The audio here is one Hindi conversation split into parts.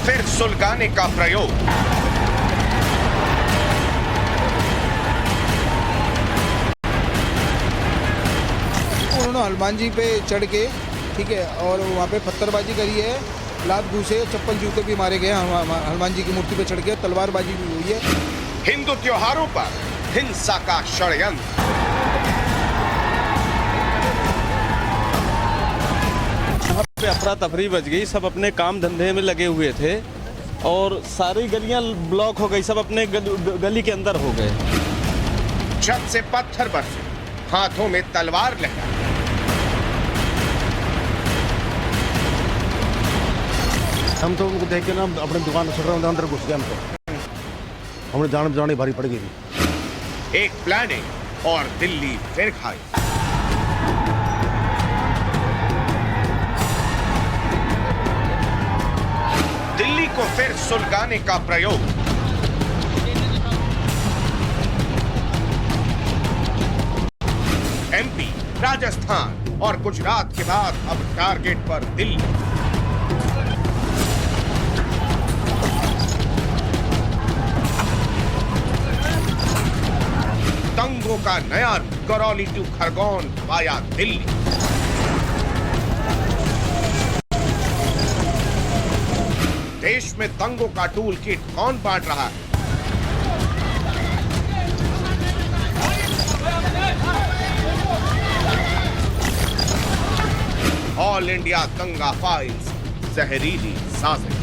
फिर सुलगाने का प्रयोग। उन्होंने हनुमान जी पे चढ़ के, ठीक है, और वहाँ पे पत्थरबाजी करी है, लात घूसे, चप्पल जूते भी मारे गए हनुमान जी की मूर्ति पे चढ़ के, तलवारबाजी भी हुई है। हिंदू त्योहारों पर हिंसा का षड्यंत्र। यहाँ पे अफरा तफरी बच गई, सब अपने काम धंधे में लगे हुए थे और सारी गलियां ब्लॉक हो गई, सब अपने गली के अंदर हो गए। छत से पत्थर बरसे, हाथों में तलवार लहरा। हम तो उनको देख के ना अपने दुकान शटर अंदर घुस गए। हम तो हमें जान बचाने भारी पड़ गई थी। एक प्लानिंग और दिल्ली फिर खाई। दिल्ली को फिर सुलगाने का प्रयोग। एमपी, राजस्थान और गुजरात के बाद अब टारगेट पर दिल्ली। दंगों का नया करौली टू खरगोन वाया दिल्ली। देश में दंगों का टूल किट कौन बांट रहा है? ऑल इंडिया दंगा फाइल्स, जहरीली साजिश।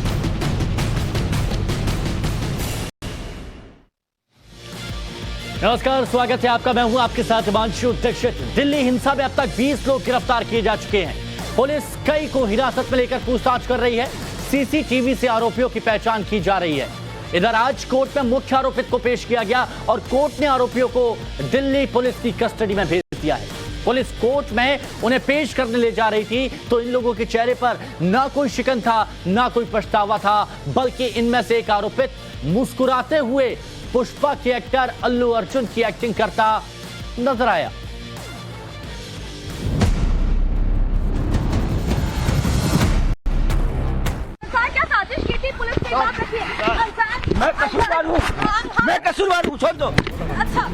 नमस्कार, स्वागत है आपका। मैं हूं आपके साथ हिमांशु दीक्षित। दिल्ली हिंसा में अब तक 20 लोग गिरफ्तार किए जा चुके हैं। पुलिस कई को हिरासत में लेकर पूछताछ कर रही है। सीसीटीवी से आरोपियों की पहचान की जा रही है। इधर आज कोर्ट में मुख्य आरोपित को पेश किया गया और कोर्ट ने आरोपियों को दिल्ली पुलिस की कस्टडी में भेज दिया है। पुलिस कोर्ट में उन्हें पेश करने ले जा रही थी तो इन लोगों के चेहरे पर ना कोई शिकन था, ना कोई पछतावा था, बल्कि इनमें से एक आरोपित मुस्कुराते हुए पुष्पा के एक्टर अल्लू अर्जुन की एक्टिंग करता नजर आया। क्या साजिश की थी पुलिस ने? बात रखी है। मैं कसूरवार हूँ, मैं कसूरवार हूँ, छोड़ दो। अच्छा,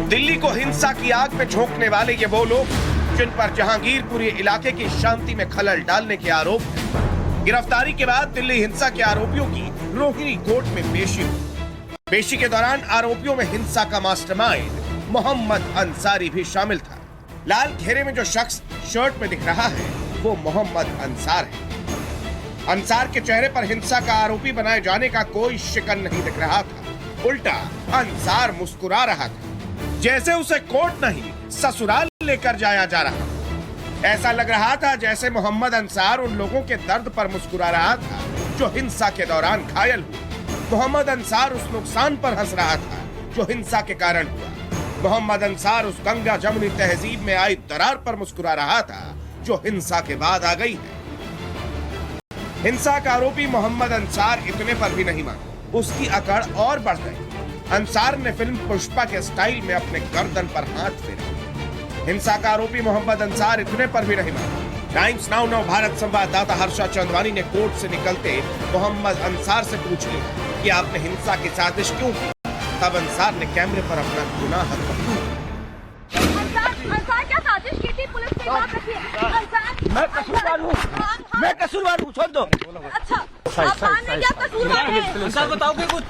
दिल्ली को हिंसा की आग में झोंकने वाले ये वो लोग जिन पर जहांगीरपुरी इलाके की शांति में खलल डालने के आरोप। गिरफ्तारी के बाद दिल्ली हिंसा के आरोपियों की रोहिणी कोर्ट में पेशी हुई। पेशी के दौरान आरोपियों में हिंसा का मास्टरमाइंड मोहम्मद अंसारी भी शामिल था। लाल घेरे में जो शख्स शर्ट में दिख रहा है वो मोहम्मद अंसार है। अंसार के चेहरे पर हिंसा का आरोपी बनाए जाने का कोई शिकन नहीं दिख रहा था। उल्टा अंसार मुस्कुरा रहा था, जैसे उसे कोर्ट नहीं ससुराल लेकर जाया जा रहा। ऐसा लग रहा था जैसे मोहम्मद अंसार उन लोगों के दर्द पर मुस्कुरा रहा था जो हिंसा के दौरान घायल हुए। मोहम्मद अंसार उस नुकसान पर हंस रहा था जो हिंसा के कारण हुआ। मोहम्मद अंसार उस गंगा जमुनी तहजीब में आई दरार पर मुस्कुरा रहा था जो हिंसा के बाद आ गई है। हिंसा का आरोपी मोहम्मद अंसार इतने पर भी नहीं माना, उसकी अकड़ और बढ़ गई। अंसार ने फिल्म पुष्पा के स्टाइल में अपने गर्दन पर हाथ फेरा। हिंसा का आरोपी मोहम्मद अंसार इतने पर भी नहीं माना। टाइम्स नाउ भारत संवाददाता हर्षा चंदवानी ने कोर्ट से निकलते मोहम्मद अंसार से पूछ लिया कि आपने हिंसा की साजिश क्यों की। तब अंसार ने कैमरे पर अपना गुनाह कबूला। अंसार क्या साजिश की थी पुलिस ने? बात रखी है। मैं कसूरवार हूँ, मैं कसूरवार हूँ, छोड़ दो। अच्छा, आप मानने क्या कसूरवार है? अंसार बताओगे कुछ?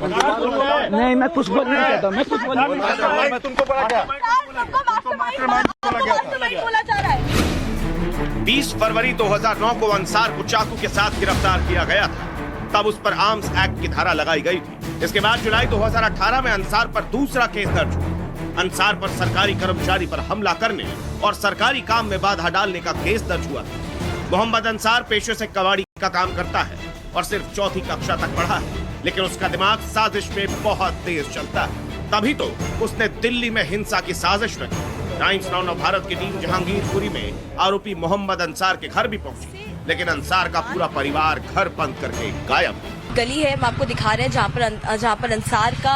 नहीं, मैं कुछ बोल नहीं चाहता। मैं कुछ बोल नहीं चाहता। मैं तुमको पता क्या? बोला जा रहा है। 20 फरवरी 2009 को अंसार को चाकू के साथ गिरफ्तार किया गया था। तब उस पर आर्म्स एक्ट की धारा लगाई गई थी। इसके बाद जुलाई 2018 में अंसार पर दूसरा केस दर्ज हुआ। अंसार पर सरकारी कर्मचारी पर हमला करने और सरकारी काम में बाधा डालने का केस दर्ज हुआ था। मोहम्मद अंसार पेशे से कबाड़ी का काम करता है और सिर्फ 4वीं कक्षा तक पढ़ा है, लेकिन उसका दिमाग साजिश में बहुत तेज चलता है। तभी तो उसने दिल्ली में हिंसा की साजिश रची। टाइम्स नाउ भारत की टीम जहांगीरपुरी में आरोपी मोहम्मद अंसार के घर भी पहुंची, लेकिन अंसार का पूरा परिवार घर बंद करके गायब। गली है, हम आपको दिखा रहे हैं जहाँ पर अंसार का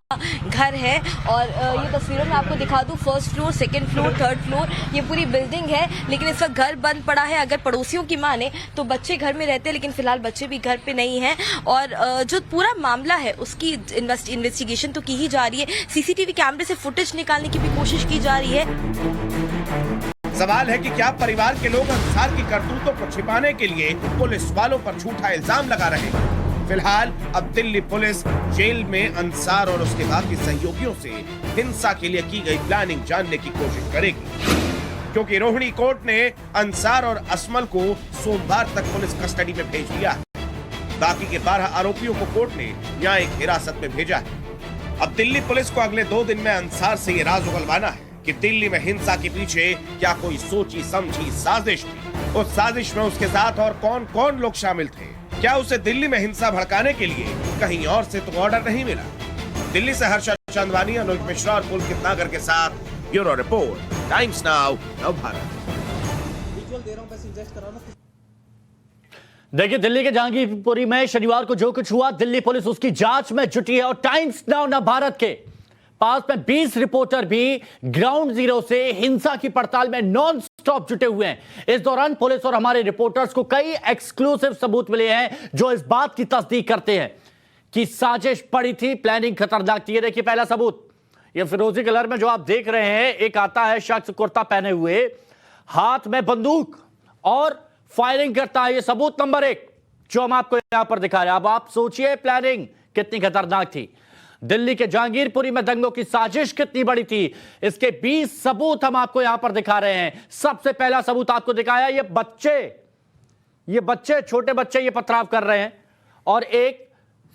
घर है और ये तस्वीरों में आपको दिखा दूं, first floor, second floor, third floor, ये पूरी बिल्डिंग है। लेकिन इस वक्त घर बंद पड़ा है। अगर पड़ोसियों की माने तो बच्चे घर में रहते हैं, लेकिन फिलहाल बच्चे भी घर पे नहीं हैं। और जो पूरा मामला है उसकी इन्वेस्टिगेशन तो की ही जा रही है। सीसीटीवी कैमरे से फुटेज निकालने की भी कोशिश की जा रही है। सवाल है कि क्या परिवार के लोग अंसार की करतूतों को छिपाने के लिए पुलिस वालों पर झूठा इल्जाम लगा रहे हैं। फिलहाल अब दिल्ली पुलिस जेल में अंसार और उसके बाकी सहयोगियों से हिंसा के लिए की गई प्लानिंग जानने की कोशिश करेगी, क्योंकि रोहिणी कोर्ट ने अंसार और असमल को सोमवार तक पुलिस कस्टडी में भेज दिया है। बाकी के 12 आरोपियों को कोर्ट ने न्यायिक हिरासत में भेजा है। अब दिल्ली पुलिस को अगले 2 दिन में अंसार से ये राज उगलवाना है कि दिल्ली में हिंसा के पीछे क्या कोई सोची समझी साजिश थी। उस साजिश में उसके साथ और कौन कौन लोग शामिल थे। क्या उसे दिल्ली में हिंसा भड़काने के लिए कहीं और से तो ऑर्डर नहीं मिला। दिल्ली से हर्षद चंदवानी, अनुज मिश्रा और पुलकित नागर के साथ bureau report, times now, Navbharat. देखिए, दिल्ली के जहांगीरपुरी में शनिवार को जो कुछ हुआ, दिल्ली पुलिस उसकी जांच में जुटी है। और टाइम्स नाउ नवभारत के पास में 20 रिपोर्टर भी ग्राउंड जीरो से हिंसा की पड़ताल में नॉन स्टॉप जुटे हुए हैं। इस दौरान पुलिस और हमारे रिपोर्टर्स को कई एक्सक्लूसिव सबूत मिले हैं जो इस बात की तस्दीक करते हैं कि साजिश पड़ी थी, प्लानिंग खतरनाक थी। देखिए पहला सबूत, ये फिरोजी कलर में जो आप देख रहे हैं, एक आता है शख्स कुर्ता पहने हुए, हाथ में बंदूक और फायरिंग करता है। ये सबूत नंबर 1 जो हम आपको यहां पर दिखा रहे हैं। अब आप सोचिए प्लानिंग कितनी खतरनाक थी। दिल्ली के जहांगीरपुरी में दंगों की साजिश कितनी बड़ी थी, इसके 20 सबूत हम आपको यहां पर दिखा रहे हैं। सबसे पहला सबूत आपको दिखाया, ये बच्चे छोटे बच्चे ये पथराव कर रहे हैं और एक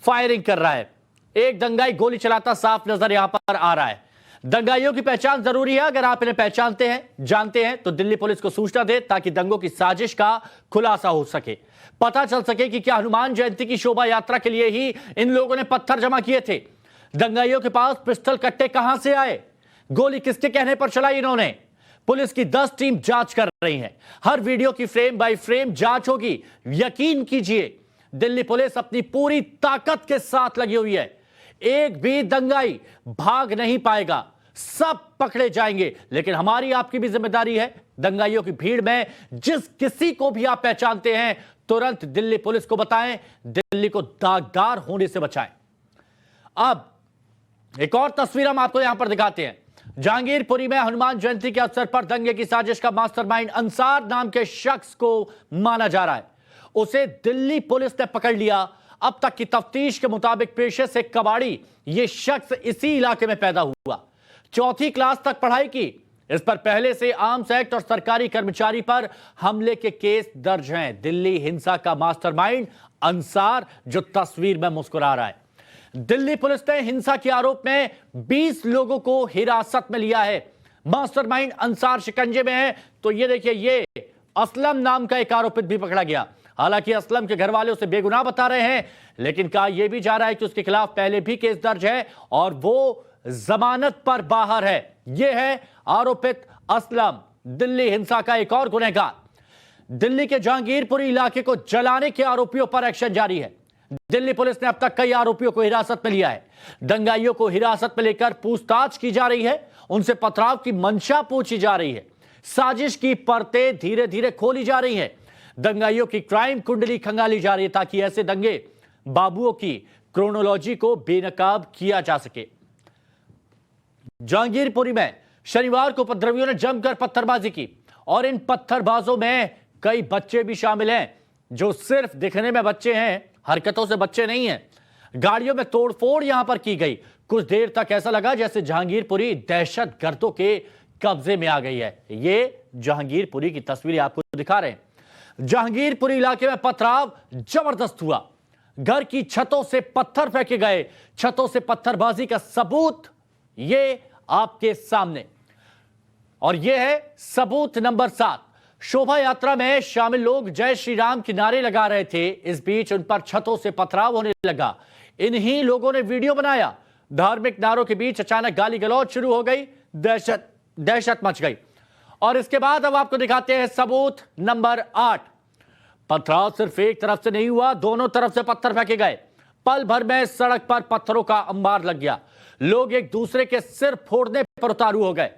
फायरिंग कर रहा है। एक दंगाई गोली चलाता साफ नजर यहां पर आ रहा है। दंगाइयों की पहचान जरूरी है। अगर आप इन्हें पहचानते हैं, जानते हैं, तो दिल्ली पुलिस को सूचना दे ताकि दंगों की साजिश का खुलासा हो सके, पता चल सके कि क्या हनुमान जयंती की शोभा यात्रा के लिए ही इन लोगों ने पत्थर जमा किए थे। दंगाइयों के पास पिस्टल कट्टे कहां से आए, गोली किसके कहने पर चलाई इन्होंने। पुलिस की 10 टीम जांच कर रही है। हर वीडियो की फ्रेम बाय फ्रेम जांच होगी। यकीन कीजिए, दिल्ली पुलिस अपनी पूरी ताकत के साथ लगी हुई है। एक भी दंगाई भाग नहीं पाएगा, सब पकड़े जाएंगे। लेकिन हमारी आपकी भी जिम्मेदारी है, दंगाइयों की भीड़ में जिस किसी को भी आप पहचानते हैं, तुरंत दिल्ली पुलिस को बताएं, दिल्ली को दागदार होने से बचाएं। अब एक और तस्वीर हम आपको यहां पर दिखाते हैं। जहांगीरपुरी में हनुमान जयंती के अवसर पर दंगे की साजिश का मास्टरमाइंड अंसार नाम के शख्स को माना जा रहा है। उसे दिल्ली पुलिस ने पकड़ लिया। अब तक की तफ्तीश के मुताबिक पेशे से कबाड़ी ये शख्स इसी इलाके में पैदा हुआ, 4वीं क्लास तक पढ़ाई की। इस पर पहले से आर्म्स एक्ट और सरकारी कर्मचारी पर हमले के केस दर्ज हैं। दिल्ली हिंसा का मास्टरमाइंड अंसार जो तस्वीर में मुस्कुरा रहा है। दिल्ली पुलिस ने हिंसा के आरोप में 20 लोगों को हिरासत में लिया है। मास्टरमाइंड अंसार शिकंजे में है। तो ये देखिए, ये असलम नाम का एक आरोपित भी पकड़ा गया। हालांकि असलम के घर वाले उसे बेगुनाह बता रहे हैं, लेकिन कहा यह भी जा रहा है कि उसके खिलाफ पहले भी केस दर्ज है और वो जमानत पर बाहर है। यह है आरोपित असलम, दिल्ली हिंसा का एक और गुनहगार। दिल्ली के जहांगीरपुरी इलाके को जलाने के आरोपियों पर एक्शन जारी है। दिल्ली पुलिस ने अब तक कई आरोपियों को हिरासत में लिया है। दंगाइयों को हिरासत में लेकर पूछताछ की जा रही है, उनसे पथराव की मंशा पूछी जा रही है। साजिश की परतें धीरे धीरे खोली जा रही हैं। दंगाइयों की क्राइम कुंडली खंगाली जा रही है ताकि ऐसे दंगे बाबुओं की क्रोनोलॉजी को बेनकाब किया जा सके। जहांगीरपुरी में शनिवार को उपद्रवियों ने जमकर पत्थरबाजी की और इन पत्थरबाजों में कई बच्चे भी शामिल हैं जो सिर्फ दिखने में बच्चे हैं, हरकतों से बच्चे नहीं हैं। गाड़ियों में तोड़फोड़ यहां पर की गई। कुछ देर तक ऐसा लगा जैसे जहांगीरपुरी दहशतगर्दों के कब्जे में आ गई है। ये जहांगीरपुरी की तस्वीरें आपको दिखा रहे हैं। जहांगीरपुरी इलाके में पथराव जबरदस्त हुआ। घर की छतों से पत्थर फेंके गए। छतों से पत्थरबाजी का सबूत ये आपके सामने, और यह है सबूत नंबर 7। शोभा यात्रा में शामिल लोग जय श्री राम के नारे लगा रहे थे। इस बीच उन पर छतों से पथराव होने लगा। इन्हीं लोगों ने वीडियो बनाया। धार्मिक नारों के बीच अचानक गाली गलौज शुरू हो गई। दहशत मच गई। और इसके बाद अब आपको दिखाते हैं सबूत नंबर 8। पथराव सिर्फ एक तरफ से नहीं हुआ, दोनों तरफ से पत्थर फेंके गए। पल भर में सड़क पर पत्थरों का अंबार लग गया। लोग एक दूसरे के सिर फोड़ने पर उतारू हो गए।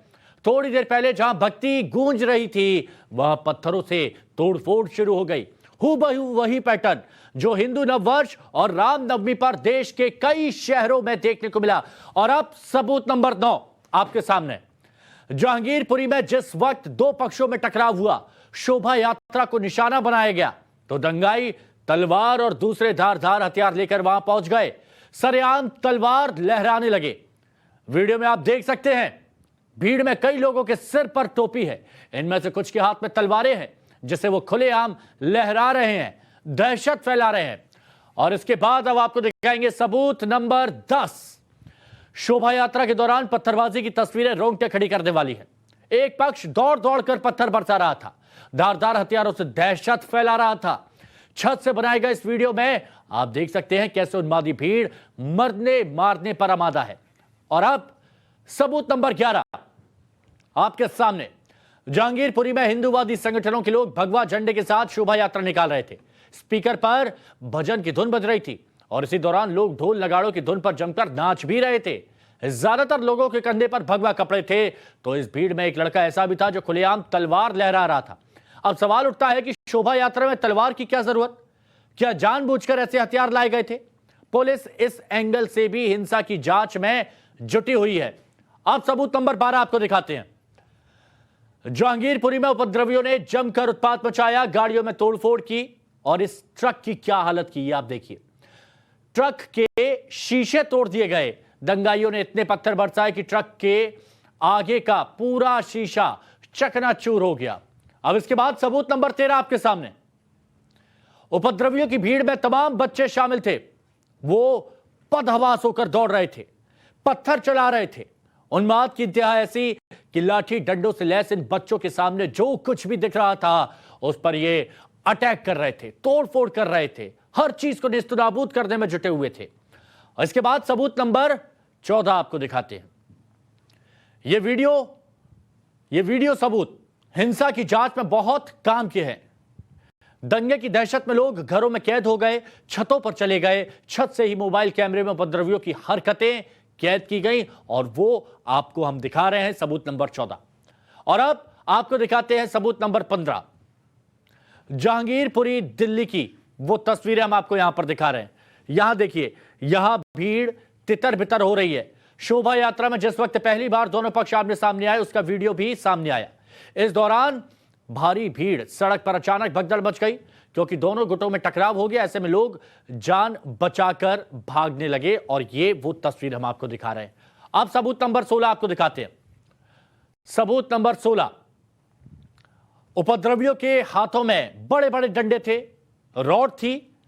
थोड़ी देर पहले जहां भक्ति गूंज रही थी, वह पत्थरों से तोड़फोड़ शुरू हो गई। हूबहू वही पैटर्न जो हिंदू नववर्ष और रामनवमी पर देश के कई शहरों में देखने को मिला। और अब सबूत नंबर 9 आपके सामने। जहांगीरपुरी में जिस वक्त दो पक्षों में टकराव हुआ, शोभा यात्रा को निशाना बनाया गया, तो दंगाई तलवार और दूसरे धारदार हथियार लेकर वहां पहुंच गए। सरेआम तलवार लहराने लगे। वीडियो में आप देख सकते हैं, भीड़ में कई लोगों के सिर पर टोपी है, इनमें से कुछ के हाथ में तलवारें हैं जिसे वो खुलेआम लहरा रहे हैं, दहशत फैला रहे हैं। और इसके बाद अब आपको दिखाएंगे सबूत नंबर 10। शोभा यात्रा के दौरान पत्थरबाजी की तस्वीरें रोंगटे खड़ी करने वाली है। एक पक्ष दौड़ दौड़ कर पत्थर बरसा रहा था, धारदार हथियारों से दहशत फैला रहा था। छत से बनाए गए इस वीडियो में आप देख सकते हैं कैसे उन्मादी भीड़ मरने मारने पर आमादा है। और अब सबूत नंबर 11 आपके सामने। जहांगीरपुरी में हिंदूवादी संगठनों के लोग भगवा झंडे के साथ शोभा यात्रा निकाल रहे थे। स्पीकर पर भजन की धुन बज रही थी और इसी दौरान लोग ढोल नगाड़ों की धुन पर जमकर नाच भी रहे थे। ज्यादातर लोगों के कंधे पर भगवा कपड़े थे, तो इस भीड़ में एक लड़का ऐसा भी था जो खुलेआम तलवार लहरा रहा था। अब सवाल उठता है कि शोभा यात्रा में तलवार की क्या जरूरत? क्या जानबूझकर ऐसे हथियार लाए गए थे? पुलिस इस एंगल से भी हिंसा की जांच में जुटी हुई है। अब सबूत नंबर 12 आपको दिखाते हैं। जहांगीरपुरी में उपद्रवियों ने जमकर उत्पात मचाया, गाड़ियों में तोड़फोड़ की और इस ट्रक की क्या हालत की आप देखिए। ट्रक के शीशे तोड़ दिए गए। दंगाइयों ने इतने पत्थर बरसाए कि ट्रक के आगे का पूरा शीशा चकनाचूर हो गया। अब इसके बाद सबूत नंबर 13 आपके सामने। उपद्रवियों की भीड़ में तमाम बच्चे शामिल थे। वो पदहवास होकर दौड़ रहे थे, पत्थर चला रहे थे। उन्माद की इंतहा ऐसी कि लाठी डंडों से लैस इन बच्चों के सामने जो कुछ भी दिख रहा था उस पर ये अटैक कर रहे थे, तोड़फोड़ कर रहे थे, हर चीज को नेस्तनाबूद करने में जुटे हुए थे। और इसके बाद सबूत नंबर 14 आपको दिखाते हैं। ये वीडियो सबूत हिंसा की जांच में बहुत काम के हैं। दंगे की दहशत में लोग घरों में कैद हो गए, छतों पर चले गए। छत से ही मोबाइल कैमरे में उपद्रवियों की हरकतें कैद की गई और वो आपको हम दिखा रहे हैं सबूत नंबर 14। और अब आपको दिखाते हैं सबूत नंबर 15। जहांगीरपुरी दिल्ली की वो तस्वीरें हम आपको यहां पर दिखा रहे हैं। यहां देखिए, यहां भीड़ तितर बितर हो रही है। शोभा यात्रा में जिस वक्त पहली बार दोनों पक्ष आमने सामने आए, उसका वीडियो भी सामने आया। इस दौरान भारी भीड़ सड़क पर अचानक भगदड़ मच गई क्योंकि दोनों गुटों में टकराव हो गया। ऐसे में लोग जान बचाकर भागने लगे और ये वो तस्वीर हम आपको दिखा रहे हैं। अब सबूत नंबर 16 आपको दिखाते हैं। सबूत नंबर 16। उपद्रवियों के हाथों में बड़े बड़े डंडे थे, रॉड थी,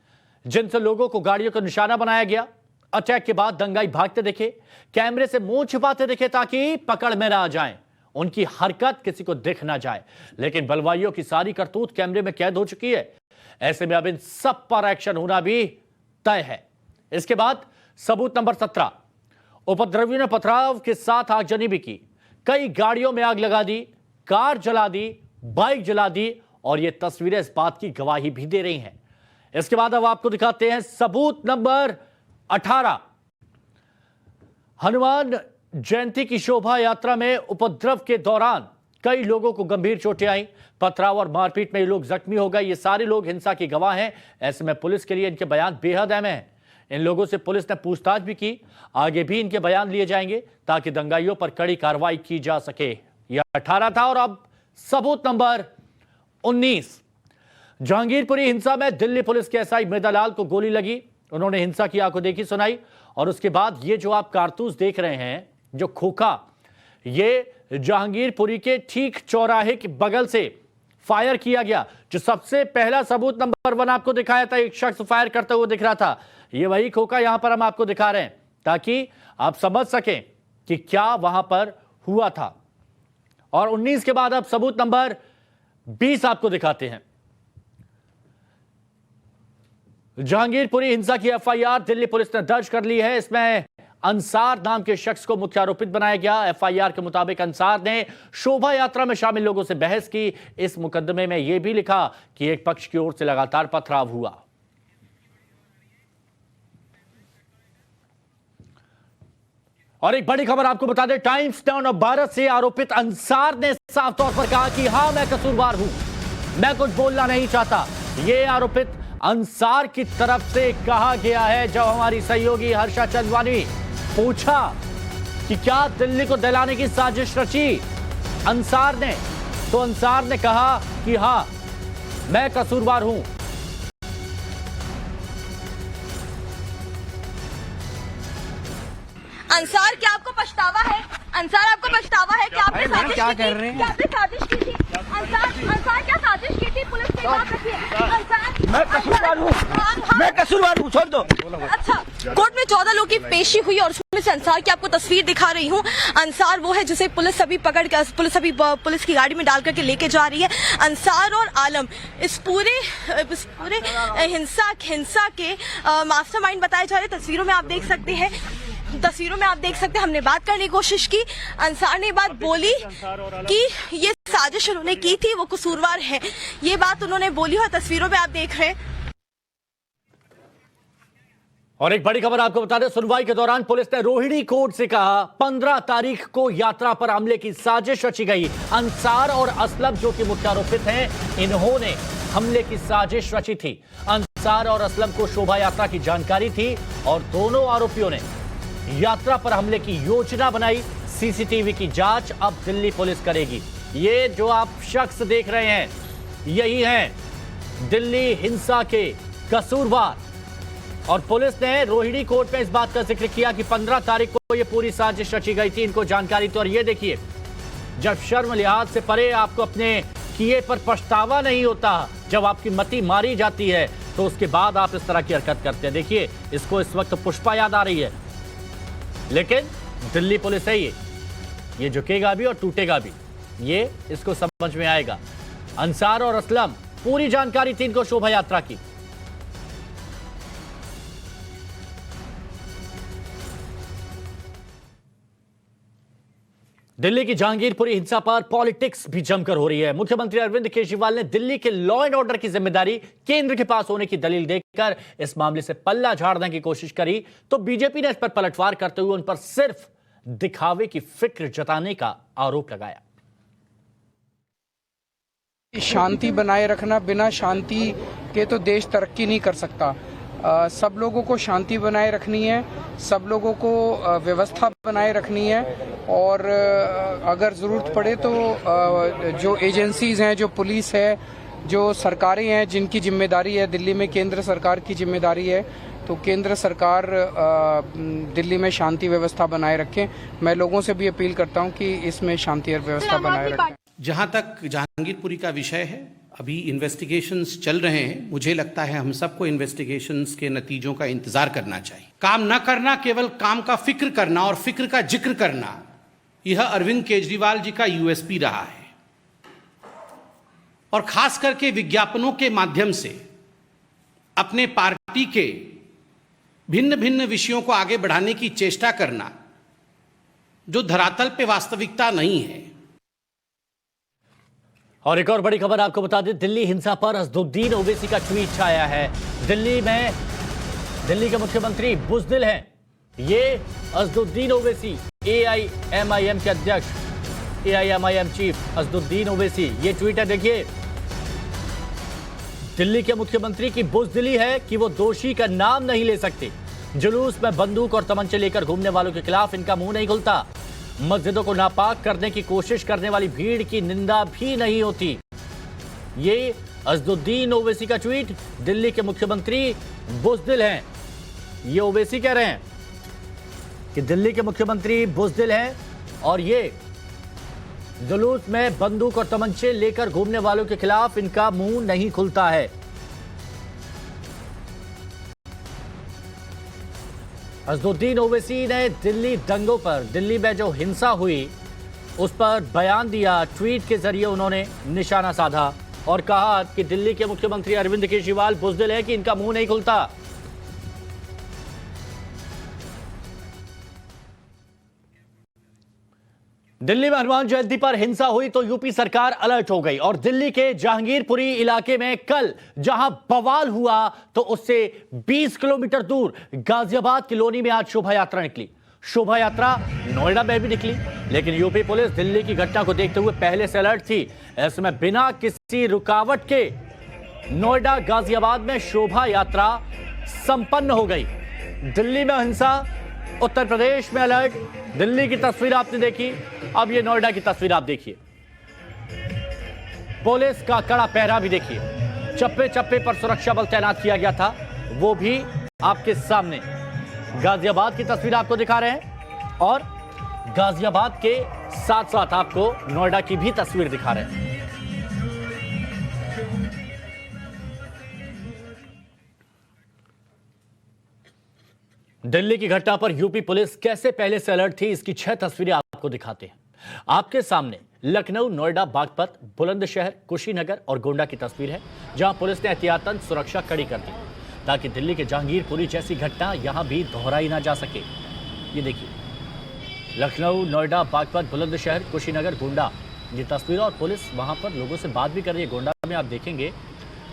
जिनसे लोगों को गाड़ियों को निशाना बनाया गया। अटैक के बाद दंगाई भागते दिखे, कैमरे से मुंह छिपाते दिखे ताकि पकड़ में ना आ जाएं, उनकी हरकत किसी को दिख ना जाए। लेकिन बलवाइयों की सारी करतूत कैमरे में कैद हो चुकी है। ऐसे में अब इन सब पर एक्शन होना भी तय है। इसके बाद सबूत नंबर 17। उपद्रवियों ने पथराव के साथ आगजनी भी की, कई गाड़ियों में आग लगा दी, कार जला दी, बाइक जला दी और ये तस्वीरें इस बात की गवाही भी दे रही हैं। इसके बाद अब आपको दिखाते हैं सबूत नंबर 18। हनुमान जयंती की शोभा यात्रा में उपद्रव के दौरान कई लोगों को गंभीर चोटें आई। पथराव और मारपीट में ये लोग जख्मी हो गए। ये सारे लोग हिंसा के गवाह हैं। ऐसे में पुलिस के लिए इनके बयान बेहद अहम हैं। इन लोगों से पुलिस ने पूछताछ भी की, आगे भी इनके बयान लिए जाएंगे ताकि दंगाइयों पर कड़ी कार्रवाई की जा सके। यह 18 था। और अब सबूत नंबर 19। जहांगीरपुरी हिंसा में दिल्ली पुलिस के एसआई मृदालाल को गोली लगी। उन्होंने हिंसा की आंखों देखी सुनाई और उसके बाद ये जो आप कारतूस देख रहे हैं, जो खोखा, ये जहांगीरपुरी के ठीक चौराहे के बगल से फायर किया गया। जो सबसे पहला सबूत नंबर 1 आपको दिखाया था, एक शख्स फायर करते हुए दिख रहा था, ये वही खोखा यहां पर हम आपको दिखा रहे हैं ताकि आप समझ सकें कि क्या वहां पर हुआ था। और 19 के बाद अब सबूत नंबर 20 आपको दिखाते हैं। जहांगीरपुरी हिंसा की एफआईआर दिल्ली पुलिस ने दर्ज कर ली है। इसमें अंसार नाम के शख्स को मुख्य आरोपित बनाया गया। एफआईआर के मुताबिक अंसार ने शोभा यात्रा में शामिल लोगों से बहस की। इस मुकदमे में यह भी लिखा कि एक पक्ष की ओर से लगातार पथराव हुआ। और एक बड़ी खबर आपको बता दें, टाइम्स टाउन ऑफ भारत से आरोपित अंसार ने साफ तौर पर कहा कि हां मैं कसूरवार हूं, मैं कुछ बोलना नहीं चाहता। यह आरोपित अंसार की तरफ से कहा गया है। जब हमारी सहयोगी हर्षा चंदवानी पूछा कि क्या दिल्ली को दहलाने की साजिश रची अंसार ने, तो अंसार ने कहा कि हां मैं कसूरवार हूं। अंसार, क्या आपको पछतावा है? अंसार, आपको पछतावा है कि आपने साजिश क्या की थी? कर रहे हैं? क्या आपने साजिश की थी? अंसार क्या साजिश की थी? पुलिस से बात रखिए। अंसार, मैं कसूरवार हूँ, मैं कसूरवार हूँ, छोड़ दो। अच्छा, कोर्ट में 14 लोगों की पेशी हुई और उसमें से अंसार की आपको तस्वीर दिखा रही हूँ। अंसार वो है जिसे पुलिस अभी पकड़ के पुलिस की गाड़ी में डाल करके लेके जा रही है। अंसार और आलम इस पूरे हिंसा के मास्टरमाइंड बताए जा रहे हैं। तस्वीरों में आप देख सकते हैं, हमने बात करने की कोशिश की। अंसार ने बात बोली कि ये साजिश उन्होंने की थी, वो कसूरवार है, ये बात उन्होंने बोली और तस्वीरों में आप देख रहे हैं। और एक बड़ी खबर आपको बता दें, सुनवाई के दौरान पुलिस ने रोहिणी कोर्ट से कहा 15 तारीख को यात्रा पर हमले की साजिश रची गई। अंसार और असलम जो कि मुख्य आरोपित हैं, इन्होंने हमले की साजिश रची थी। अंसार और असलम को शोभा यात्रा की जानकारी थी और दोनों आरोपियों ने यात्रा पर हमले की योजना बनाई। सीसीटीवी की जांच अब दिल्ली पुलिस करेगी। ये जो आप शख्स देख रहे हैं, यही हैं दिल्ली हिंसा के कसूरवार। और पुलिस ने रोहिणी कोर्ट में इस बात का जिक्र किया कि 15 तारीख को ये पूरी साजिश रची गई थी, इनको जानकारी थी। और ये देखिए, जब शर्म लिहाज से परे आपको अपने किए पर पछतावा नहीं होता, जब आपकी मति मारी जाती है, तो उसके बाद आप इस तरह की हरकत करते हैं। देखिए, इसको इस वक्त पुष्पा याद आ रही है, लेकिन दिल्ली पुलिस है ये झुकेगा भी और टूटेगा भी, ये इसको समझ में आएगा। अंसार और असलम, पूरी जानकारी थी इनको शोभा यात्रा की। दिल्ली की जहांगीरपुरी हिंसा पर पॉलिटिक्स भी जमकर हो रही है। मुख्यमंत्री अरविंद केजरीवाल ने दिल्ली के लॉ एंड ऑर्डर की जिम्मेदारी केंद्र के पास होने की दलील देकर इस मामले से पल्ला झाड़ने की कोशिश करी, तो बीजेपी ने इस पर पलटवार करते हुए उन पर सिर्फ दिखावे की फिक्र जताने का आरोप लगाया। शांति बनाए रखना, बिना शांति के तो देश तरक्की नहीं कर सकता। सब लोगों को शांति बनाए रखनी है, सब लोगों को व्यवस्था बनाए रखनी है, और अगर ज़रूरत पड़े तो जो एजेंसीज़ हैं, जो पुलिस है, जो सरकारें हैं जिनकी जिम्मेदारी है, दिल्ली में केंद्र सरकार की जिम्मेदारी है, तो केंद्र सरकार दिल्ली में शांति व्यवस्था बनाए रखें। मैं लोगों से भी अपील करता हूं कि इसमें शांति और व्यवस्था बनाए रखें। जहां तक जहांगीरपुरी का विषय है, अभी इन्वेस्टिगेशंस चल रहे हैं। मुझे लगता है हम सबको इन्वेस्टिगेशंस के नतीजों का इंतजार करना चाहिए। काम न करना, केवल काम का फिक्र करना और फिक्र का जिक्र करना, यह अरविंद केजरीवाल जी का यूएसपी रहा है। और खास करके विज्ञापनों के माध्यम से अपने पार्टी के भिन्न भिन्न विषयों को आगे बढ़ाने की चेष्टा करना, जो धरातल पे वास्तविकता नहीं है। और एक और बड़ी खबर आपको बता दें, दिल्ली हिंसा पर असदुद्दीन ओवैसी का ट्वीट छाया है। दिल्ली के मुख्यमंत्री बुज़दिल हैं। ये असदुद्दीन ओवैसी, एआईएमआईएम के अध्यक्ष, एआईएमआईएम चीफ असदुद्दीन ओवैसी, ये ट्वीट है, देखिए। दिल्ली के मुख्यमंत्री की बुज़दिली है कि वो दोषी का नाम नहीं ले सकते। जुलूस में बंदूक और तमंचे लेकर घूमने वालों के खिलाफ इनका मुंह नहीं खुलता। मस्जिदों को नापाक करने की कोशिश करने वाली भीड़ की निंदा भी नहीं होती। ये असदुद्दीन ओवैसी का ट्वीट, दिल्ली के मुख्यमंत्री बुज़दिल हैं। ये ओवैसी कह रहे हैं कि दिल्ली के मुख्यमंत्री बुज़दिल हैं और ये जुलूस में बंदूक और तमंचे लेकर घूमने वालों के खिलाफ इनका मुंह नहीं खुलता है। असदुद्दीन ओवैसी ने दिल्ली दंगों पर, दिल्ली में जो हिंसा हुई उस पर बयान दिया। ट्वीट के जरिए उन्होंने निशाना साधा और कहा कि दिल्ली के मुख्यमंत्री अरविंद केजरीवाल बुज़दिल है कि इनका मुंह नहीं खुलता। दिल्ली में हनुमान जयंती पर हिंसा हुई तो यूपी सरकार अलर्ट हो गई और दिल्ली के जहांगीरपुरी इलाके में कल जहां बवाल हुआ तो उससे 20 किलोमीटर दूर गाजियाबाद कॉलोनी में आज शोभा यात्रा निकली। शोभा यात्रा नोएडा में भी निकली, लेकिन यूपी पुलिस दिल्ली की घटना को देखते हुए पहले से अलर्ट थी। इसमें बिना किसी रुकावट के नोएडा गाजियाबाद में शोभा यात्रा संपन्न हो गई। दिल्ली में हिंसा, उत्तर प्रदेश में अलर्ट। दिल्ली की तस्वीर आपने देखी, अब ये नोएडा की तस्वीर आप देखिए। पुलिस का कड़ा पहरा भी देखिए, चप्पे चप्पे पर सुरक्षा बल तैनात किया गया था, वो भी आपके सामने। गाजियाबाद की तस्वीर आपको दिखा रहे हैं और गाजियाबाद के साथ साथ आपको नोएडा की भी तस्वीर दिखा रहे हैं। दिल्ली की घटना पर यूपी पुलिस कैसे पहले से अलर्ट थी, इसकी 6 तस्वीरें आपको दिखाते हैं। आपके सामने लखनऊ, नोएडा, बागपत, बुलंदशहर, कुशीनगर और गोंडा की तस्वीर है, जहां पुलिस ने एहतियातन सुरक्षा कड़ी कर दी ताकि दिल्ली के जहांगीरपुरी जैसी घटना यहां भी दोहराई ना जा सके। ये देखिए, लखनऊ, नोएडा, बागपत, बुलंदशहर, कुशीनगर, गोंडा, ये तस्वीर। और पुलिस वहां पर लोगों से बात भी कर रही है। गोंडा में आप देखेंगे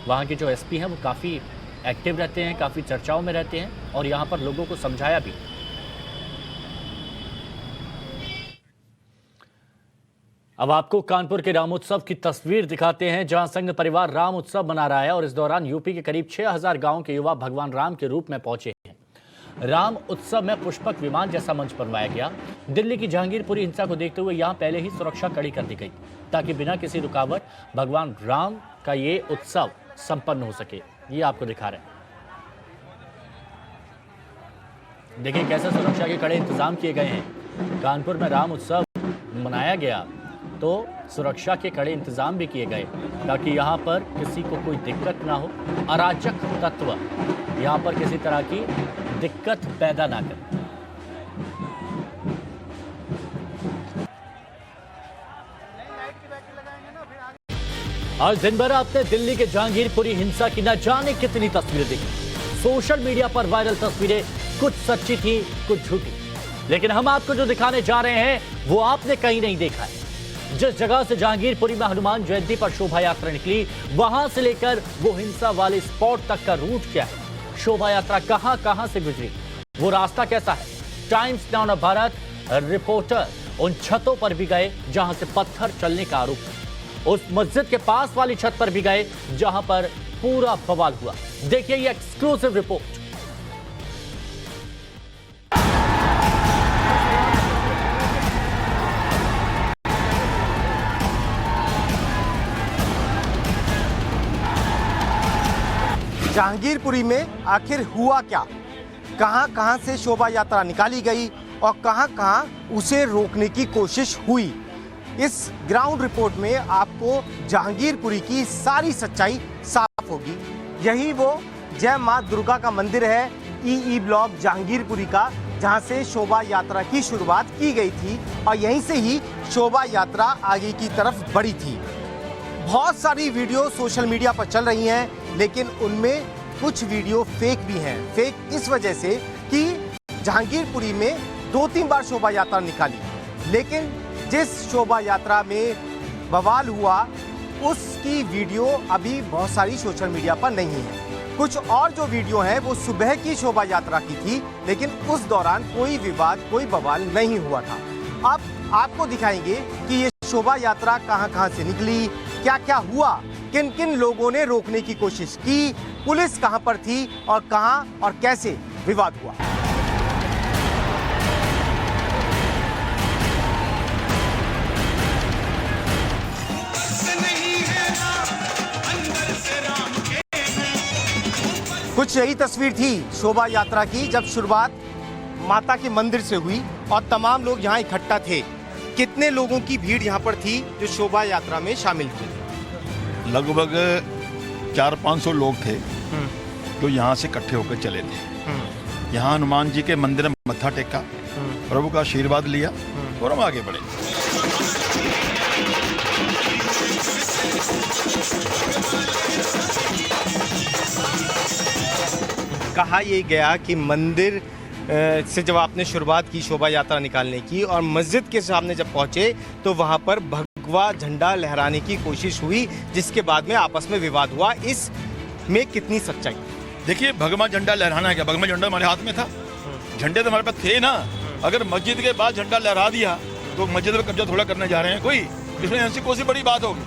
वहां के जो एसपी हैं वो काफ़ी एक्टिव रहते हैं, काफ़ी चर्चाओं में रहते हैं और यहाँ पर लोगों को समझाया भी। अब आपको कानपुर के राम उत्सव की तस्वीर दिखाते हैं, जहां संघ परिवार राम उत्सव मना रहा है और इस दौरान यूपी के करीब 6000 गांव के युवा भगवान राम के रूप में पहुंचे हैं। राम उत्सव में पुष्पक विमान जैसा मंच बनवाया गया। दिल्ली की जहांगीरपुरी हिंसा को देखते हुए यहां पहले ही सुरक्षा कड़ी कर दी गई ताकि बिना किसी रुकावट भगवान राम का ये उत्सव संपन्न हो सके। ये आपको दिखा रहे हैं, देखिए कैसे सुरक्षा के कड़े इंतजाम किए गए हैं। कानपुर में राम उत्सव मनाया गया तो सुरक्षा के कड़े इंतजाम भी किए गए ताकि यहाँ पर किसी को कोई दिक्कत ना हो, अराजक तत्व यहाँ पर किसी तरह की दिक्कत पैदा ना करें। आज दिन भर आपने दिल्ली के जहांगीरपुरी हिंसा की न जाने कितनी तस्वीरें देखी। सोशल मीडिया पर वायरल तस्वीरें कुछ सच्ची थी, कुछ झूठी, लेकिन हम आपको जो दिखाने जा रहे हैं वो आपने कहीं नहीं देखा है। जिस जगह से जहांगीरपुरी में हनुमान जयंती पर शोभा यात्रा निकली, वहां से लेकर वो हिंसा वाले स्पॉट तक का रूट क्या है, शोभा यात्रा कहां से गुजरी, वो रास्ता कैसा है। टाइम्स नाउ भारत रिपोर्टर उन छतों पर भी गए जहां से पत्थर चलने का आरोप है, उस मस्जिद के पास वाली छत पर भी गए जहां पर पूरा बवाल हुआ। देखिए ये एक्सक्लूसिव रिपोर्ट। जहांगीरपुरी में आखिर हुआ क्या, कहां से शोभा यात्रा निकाली गई और कहां उसे रोकने की कोशिश हुई। इस ग्राउंड रिपोर्ट में आपको जहांगीरपुरी की सारी सच्चाई साफ होगी। यही वो जय मां दुर्गा का मंदिर है, ई ब्लॉक जहांगीरपुरी का, जहां से शोभा यात्रा की शुरुआत की गई थी और यहीं से ही शोभा यात्रा आगे की तरफ बढ़ी थी। बहुत सारी वीडियो सोशल मीडिया पर चल रही हैं, लेकिन उनमें कुछ वीडियो फेक भी हैं। फेक इस वजह से कि जहांगीरपुरी में 2-3 बार शोभा यात्रा निकाली, लेकिन जिस शोभा यात्रा में बवाल हुआ उसकी वीडियो अभी बहुत सारी सोशल मीडिया पर नहीं है। कुछ और जो वीडियो हैं वो सुबह की शोभा यात्रा की थी, लेकिन उस दौरान कोई विवाद, कोई बवाल नहीं हुआ था। अब आपको दिखाएंगे कि ये शोभा यात्रा कहां से निकली, क्या क्या हुआ, किन किन लोगों ने रोकने की कोशिश की, पुलिस कहां पर थी और कहां और कैसे विवाद हुआ। कुछ यही तस्वीर थी शोभा यात्रा की जब शुरुआत माता के मंदिर से हुई और तमाम लोग यहाँ इकट्ठा थे। कितने लोगों की भीड़ यहाँ पर थी जो शोभा यात्रा में शामिल हुए? लगभग 400-500 लोग थे जो यहाँ से इकट्ठे होकर चले थे। यहाँ हनुमान जी के मंदिर में मत्था टेका, प्रभु का आशीर्वाद लिया और हम आगे बढ़े। कहा यह गया कि मंदिर से जब आपने शुरुआत की शोभा यात्रा निकालने की और मस्जिद के सामने जब पहुंचे तो वहां पर भगवा झंडा लहराने की कोशिश हुई, जिसके बाद में आपस में विवाद हुआ। इसमें कितनी सच्चाई? देखिए, भगवा झंडा लहराना है क्या? भगवा झंडा हमारे हाथ में था, झंडे तो हमारे पास थे ना, अगर मस्जिद के बाद झंडा लहरा दिया तो मस्जिद पर कब्जा थोड़ा करने जा रहे हैं कोई, इसमें ऐसी कौन सी बड़ी बात होगी।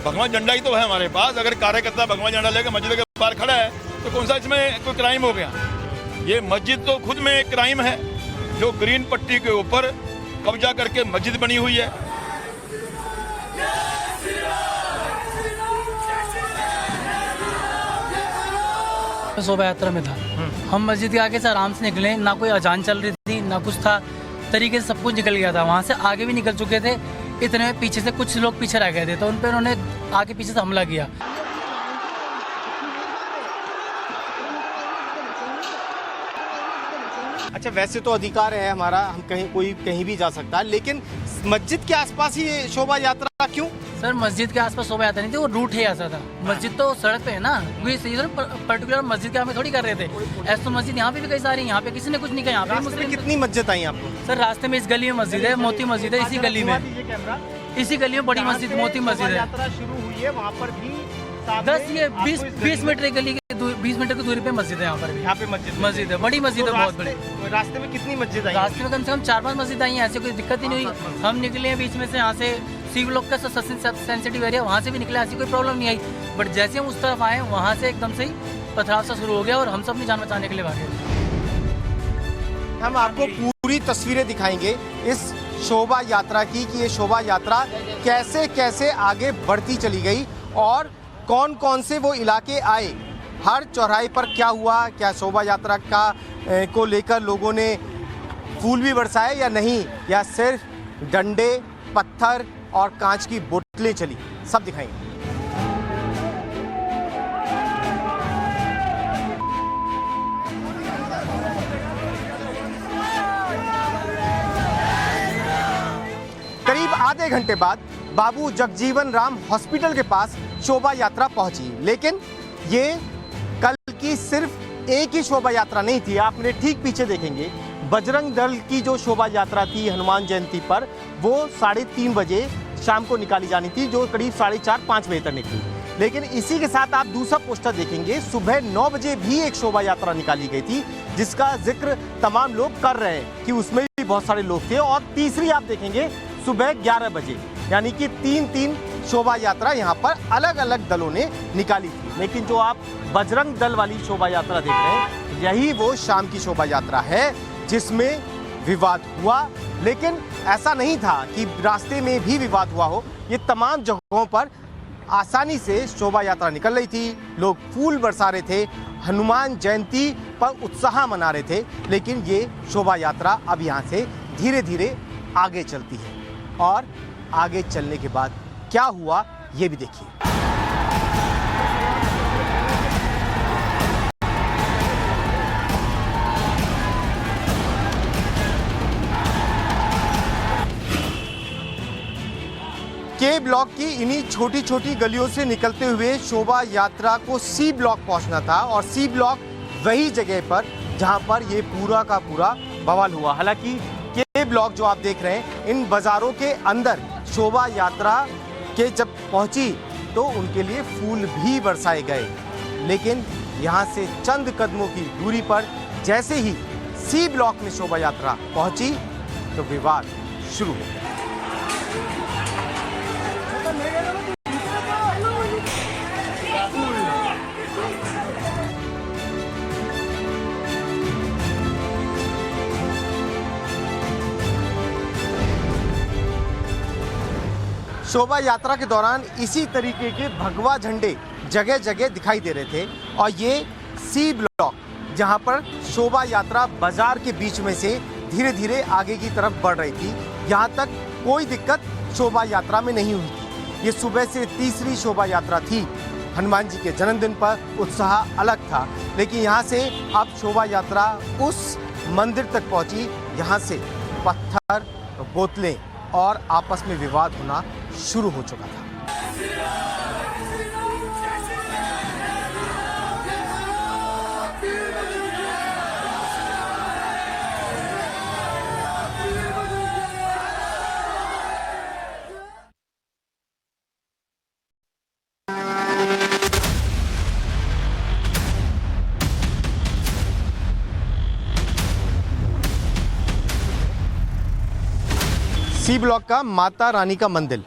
भगवान झंडा ही तो है हमारे पास, अगर कार्यकर्ता भगवान झंडा लेकर मस्जिद के बाहर खड़ा है तो कौन सा इसमें कोई क्राइम हो गया। ये मस्जिद तो खुद में एक क्राइम है, जो ग्रीन पट्टी के ऊपर कब्जा करके मस्जिद बनी हुई है। शोभा यात्रा में था, हम मस्जिद के आगे से आराम से निकले, ना कोई अजान चल रही थी ना कुछ था, तरीके से सब कुछ निकल गया था। वहाँ से आगे भी निकल चुके थे, इतने में पीछे से कुछ लोग पीछे रह गए थे, तो उन पर उन्होंने आगे पीछे से हमला किया। अच्छा, वैसे तो अधिकार है हमारा, हम कोई कहीं भी जा सकता है, लेकिन मस्जिद के आसपास ही ये शोभा यात्रा क्यों? सर मस्जिद के आसपास शोभा यात्रा नहीं थी, वो रूट है ऐसा था। मस्जिद तो सड़क पे है ना, पर्टिकुलर मस्जिद के हमें थोड़ी कर रहे थे। ऐसे तो मस्जिद यहाँ पे भी कई सारी, यहाँ पे किसी ने कुछ नहीं कहा। यहाँ पे मुस्लिम कितनी मस्जिद आई आपको? सर रास्ते में इस गली में मस्जिद है, मोती मस्जिद है, इसी गली में, इसी गली में बड़ी मस्जिद मोती मस्जिद है। यात्रा शुरू हुई है वहाँ पर भी 20 मीटर गली के 20 मीटर की दूरी पे मस्जिद है। यहाँ पर भी, यहाँ पे मस्जिद है, बड़ी मस्जिद है, बहुत बड़ी। रास्ते में कितनी मस्जिद आई? रास्ते में कम से कम 4-5 मस्जिद आई हैं, ऐसे कोई दिक्कत ही नहीं हुई। हम निकले हैं बीच में से, यहाँ से सी ब्लॉक का सेंसिटिव एरिया, वहाँ से भी निकले, ऐसी कोई प्रॉब्लम नहीं आई। बट जैसे हम उस तरफ आए, वहाँ से एकदम से ही पथराव सा शुरू हो गया और हम सब अपनी जान बचाने के लिए भागे। हम आपको पूरी तस्वीरें दिखाएंगे इस शोभा यात्रा की, कि ये शोभा यात्रा कैसे कैसे आगे बढ़ती चली गई और कौन कौन से वो इलाके आए, हर चौराहे पर क्या हुआ, क्या शोभा यात्रा को लेकर लोगों ने फूल भी बरसाए या नहीं, या सिर्फ डंडे, पत्थर और कांच की बोतलें चली, सब दिखाएंगे। करीब आधे घंटे बाद बाबू जगजीवन राम हॉस्पिटल के पास शोभा यात्रा पहुंची, लेकिन ये कल की सिर्फ एक ही शोभा यात्रा नहीं थी। आप मेरे ठीक पीछे देखेंगे, बजरंग दल की जो शोभा यात्रा थी हनुमान जयंती पर, वो 3:30 बजे शाम को निकाली जानी थी, जो करीब 4:30-5 बजे तक निकली। लेकिन इसी के साथ आप दूसरा पोस्टर देखेंगे, सुबह 9 बजे भी एक शोभा यात्रा निकाली गई थी, जिसका जिक्र तमाम लोग कर रहे हैं कि उसमें भी बहुत सारे लोग थे। और तीसरी आप देखेंगे सुबह 11 बजे, यानी कि 3-3 शोभा यात्रा यहाँ पर अलग अलग दलों ने निकाली थी। लेकिन जो आप बजरंग दल वाली शोभा यात्रा देख रहे हैं, यही वो शाम की शोभा यात्रा है जिसमें विवाद हुआ। लेकिन ऐसा नहीं था कि रास्ते में भी विवाद हुआ हो, ये तमाम जगहों पर आसानी से शोभा यात्रा निकल रही थी, लोग फूल बरसा रहे थे, हनुमान जयंती पर उत्साह मना रहे थे। लेकिन ये शोभा यात्रा अब यहाँ से धीरे धीरे आगे चलती है, और आगे चलने के बाद क्या हुआ ये भी देखिए। के ब्लॉक की इन्हीं छोटी छोटी गलियों से निकलते हुए शोभा यात्रा को सी ब्लॉक पहुंचना था, और सी ब्लॉक वही जगह पर जहां पर ये पूरा का पूरा बवाल हुआ। हालांकि के ब्लॉक जो आप देख रहे हैं, इन बाजारों के अंदर शोभा यात्रा के जब पहुंची तो उनके लिए फूल भी बरसाए गए। लेकिन यहां से चंद कदमों की दूरी पर जैसे ही सी ब्लॉक में शोभा यात्रा पहुंची तो विवाद शुरू हो गया। शोभा यात्रा के दौरान इसी तरीके के भगवा झंडे जगह जगह दिखाई दे रहे थे, और ये सी ब्लॉक जहां पर शोभा यात्रा बाजार के बीच में से धीरे धीरे आगे की तरफ बढ़ रही थी, यहां तक कोई दिक्कत शोभा यात्रा में नहीं हुई थी। ये सुबह से तीसरी शोभा यात्रा थी। हनुमान जी के जन्मदिन पर उत्साह अलग था, लेकिन यहाँ से अब शोभा यात्रा उस मंदिर तक पहुंची, यहाँ से पत्थर, बोतलें और आपस में विवाद होना शुरू हो चुका था। सी ब्लॉक का माता रानी का मंदिर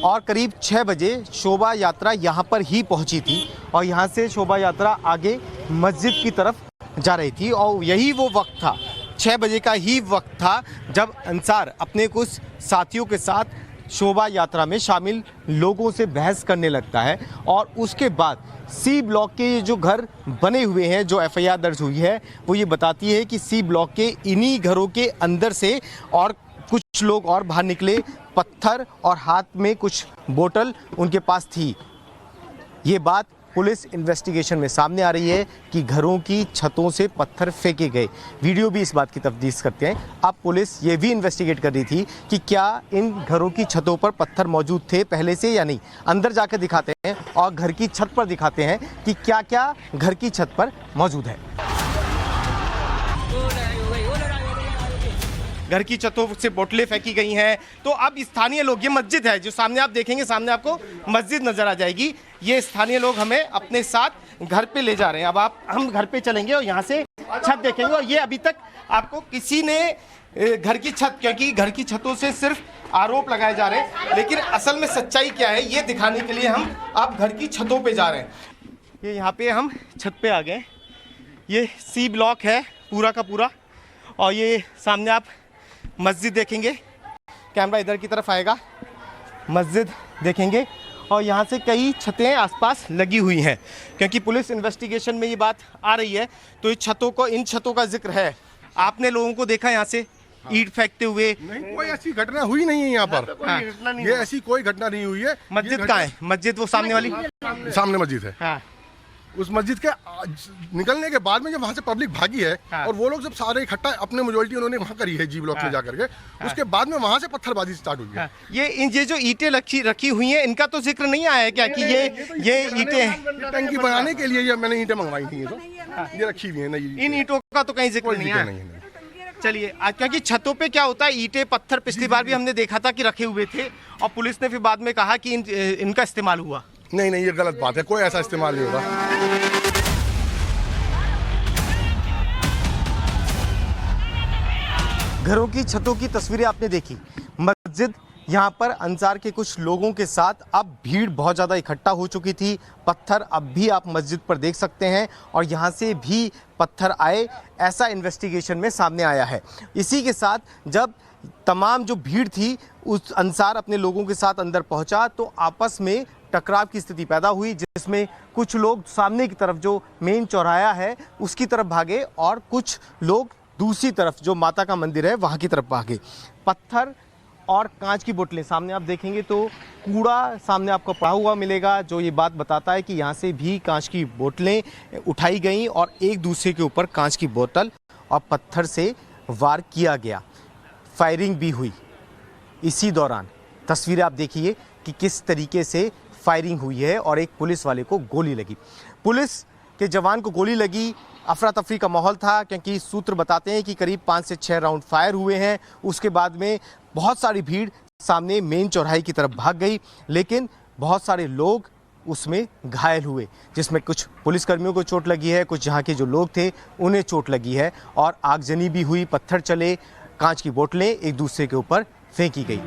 और करीब 6 बजे शोभा यात्रा यहाँ पर ही पहुँची थी और यहाँ से शोभा यात्रा आगे मस्जिद की तरफ जा रही थी और यही वो वक्त था, 6 बजे का ही वक्त था जब अंसार अपने कुछ साथियों के साथ शोभा यात्रा में शामिल लोगों से बहस करने लगता है और उसके बाद सी ब्लॉक के जो घर बने हुए हैं, जो एफआईआर दर्ज हुई है वो ये बताती है कि सी ब्लॉक के इन्हीं घरों के अंदर से और कुछ लोग और बाहर निकले, पत्थर और हाथ में कुछ बोतल उनके पास थी। ये बात पुलिस इन्वेस्टिगेशन में सामने आ रही है कि घरों की छतों से पत्थर फेंके गए। वीडियो भी इस बात की तफ्तीश करते हैं। अब पुलिस ये भी इन्वेस्टिगेट कर रही थी कि क्या इन घरों की छतों पर पत्थर मौजूद थे पहले से या नहीं। अंदर जाकर दिखाते हैं और घर की छत पर दिखाते हैं कि क्या क्या घर की छत पर मौजूद है। घर की छतों से बोतलें फेंकी गई हैं। तो अब स्थानीय लोग, ये मस्जिद है जो सामने आप देखेंगे, सामने आपको मस्जिद नजर आ जाएगी। ये स्थानीय लोग हमें अपने साथ घर पे ले जा रहे हैं। अब हम घर पे चलेंगे और यहाँ से छत देखेंगे और ये अभी तक आपको किसी ने घर की छत, क्योंकि घर की छतों से सिर्फ आरोप लगाए जा रहे हैं, लेकिन असल में सच्चाई क्या है ये दिखाने के लिए हम अब घर की छतों पे जा रहे हैं। ये यहाँ पे हम छत पे आ गए। ये सी ब्लॉक है पूरा का पूरा और ये सामने आप मस्जिद देखेंगे, कैमरा इधर की तरफ आएगा, मस्जिद देखेंगे और यहाँ से कई छतें आसपास लगी हुई हैं। क्योंकि पुलिस इन्वेस्टिगेशन में ये बात आ रही है तो इन छतों का जिक्र है। आपने लोगों को देखा यहाँ से ईंट फेंकते हुए? नहीं, कोई ऐसी घटना हुई नहीं है यहाँ पर। हाँ, ये ऐसी कोई घटना नहीं हुई है। मस्जिद कहाँ है? मस्जिद वो सामने वाली, सामने मस्जिद है। हाँ। उस मस्जिद के निकलने के बाद में जब वहाँ से पब्लिक भागी है, हाँ। और वो लोग जब सारे इकट्ठा अपने मेजॉरिटी उन्होंने वहाँ करी है जी ब्लॉक में जाकर के, हाँ। उसके बाद में वहाँ से पत्थरबाजी स्टार्ट हुई है। हाँ। ये जो ईंटें रखी हुई हैं, इनका तो जिक्र नहीं आया है क्या कि ये ईंटें टंकी बनाने के लिए मैंने ईंटें मंगवाई थी, ये रखी हुई है। इन ईंटों का तो कहीं जिक्र नहीं है। चलिए, क्योंकि छतों पे क्या होता है, ईंटें पत्थर पिछली बार भी हमने देखा था कि रखे हुए थे और पुलिस ने फिर बाद में कहा कि इनका इस्तेमाल हुआ। नहीं, ये गलत बात है, कोई ऐसा इस्तेमाल नहीं होगा। घरों की छतों की तस्वीरें आपने देखी। मस्जिद, यहाँ पर अंसार के कुछ लोगों के साथ अब भीड़ बहुत ज़्यादा इकट्ठा हो चुकी थी। पत्थर अब भी आप मस्जिद पर देख सकते हैं और यहाँ से भी पत्थर आए, ऐसा इन्वेस्टिगेशन में सामने आया है। इसी के साथ जब तमाम जो भीड़ थी उस अंसार अपने लोगों के साथ अंदर पहुँचा तो आपस में टकराव की स्थिति पैदा हुई, जिसमें कुछ लोग सामने की तरफ जो मेन चौराहा है उसकी तरफ भागे और कुछ लोग दूसरी तरफ जो माता का मंदिर है वहाँ की तरफ भागे। पत्थर और कांच की बोतलें सामने आप देखेंगे तो कूड़ा सामने आपको पड़ा हुआ मिलेगा, जो ये बात बताता है कि यहाँ से भी कांच की बोतलें उठाई गई और एक दूसरे के ऊपर कांच की बोतल और पत्थर से वार किया गया। फायरिंग भी हुई। इसी दौरान तस्वीरें आप देखिए कि किस तरीके से फायरिंग हुई है और एक पुलिस वाले को गोली लगी। पुलिस के जवान को गोली लगी। अफरा तफरी का माहौल था क्योंकि सूत्र बताते हैं कि करीब 5 से 6 राउंड फायर हुए हैं। उसके बाद में बहुत सारी भीड़ सामने मेन चौराहे की तरफ भाग गई, लेकिन बहुत सारे लोग उसमें घायल हुए, जिसमें कुछ पुलिसकर्मियों को चोट लगी है, कुछ यहाँ के जो लोग थे उन्हें चोट लगी है और आगजनी भी हुई। पत्थर चले, कांच की बोतलें एक दूसरे के ऊपर फेंकी गई।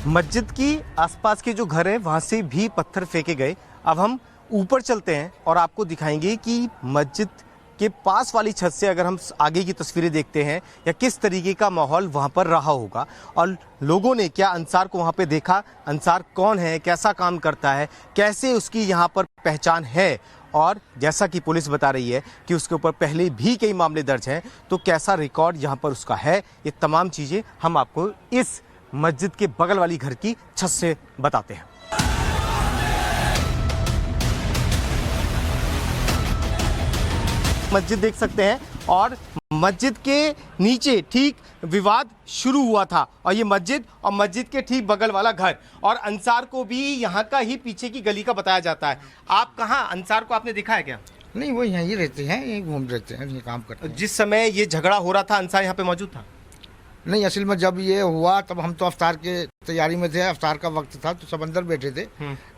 मस्जिद की आसपास के जो घर हैं वहाँ से भी पत्थर फेंके गए। अब हम ऊपर चलते हैं और आपको दिखाएंगे कि मस्जिद के पास वाली छत से अगर हम आगे की तस्वीरें देखते हैं या किस तरीके का माहौल वहाँ पर रहा होगा और लोगों ने क्या अंसार को वहाँ पे देखा, अंसार कौन है, कैसा काम करता है, कैसे उसकी यहाँ पर पहचान है और जैसा कि पुलिस बता रही है कि उसके ऊपर पहले भी कई मामले दर्ज हैं, तो कैसा रिकॉर्ड यहाँ पर उसका है। ये तमाम चीज़ें हम आपको इस मस्जिद के बगल वाली घर की छत से बताते हैं। मस्जिद देख सकते हैं और मस्जिद के नीचे ठीक विवाद शुरू हुआ था और ये मस्जिद और मस्जिद के ठीक बगल वाला घर और अंसार को भी यहाँ का ही पीछे की गली का बताया जाता है। आप कहाँ, अंसार को आपने देखा है क्या? नहीं, वो यहीं रहते हैं, यहीं घूम रहते हैं, ये काम करते हैं। जिस समय ये झगड़ा हो रहा था अंसार यहाँ पे मौजूद था? नहीं, असल में जब ये हुआ तब हम तो अफ्तार के तैयारी में थे, अफ्तार का वक्त था तो सब अंदर बैठे थे।